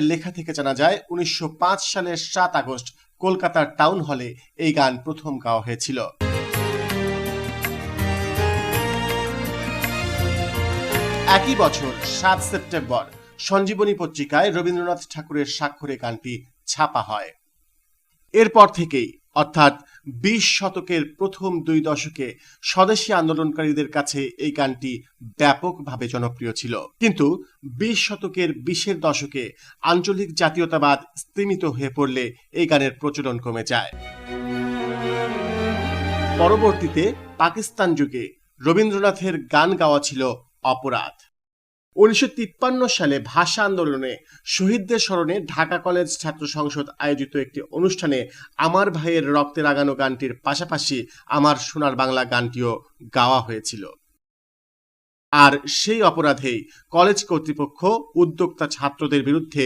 লেখা থেকে জানা যায় ১৯০৫ সালের ৭ আগস্ট কলকাতার টাউন হলে এই গান প্রথম গাওয়া হয়েছিল। একই বছর ৭ সেপ্টেম্বর সঞ্জীবনী পত্রিকায় রবীন্দ্রনাথ ঠাকুরের স্বাক্ষরে গানটি ছাপা হয়। এরপর থেকেই অর্থাৎ ২০ শতকের প্রথম ২ দশকে স্বদেশী আন্দোলনকারীদের কাছে এই গানটি ব্যাপকভাবে জনপ্রিয় ছিল। কিন্তু ২০ শতকের ২০-এর দশকে আঞ্চলিক জাতীয়তাবাদ স্তিমিত হয়ে পড়লে এই গানের প্রচলন কমে যায়। পরবর্তীতে পাকিস্তান যুগে রবীন্দ্রনাথের গান গাওয়া ছিল অপরাধ। ১৯৫৩ সালে ভাষা আন্দোলনে শহীদদের স্মরণে ঢাকা কলেজ ছাত্র সংসদ আয়োজিত একটি অনুষ্ঠানে আমার ভাইয়ের রক্তে রাঙানো গানটির পাশাপাশি আমার সোনার বাংলা গানটিও গাওয়া হয়েছিল। আর সেই অপরাধেই কলেজ কর্তৃপক্ষ উদ্যোক্তা ছাত্রদের বিরুদ্ধে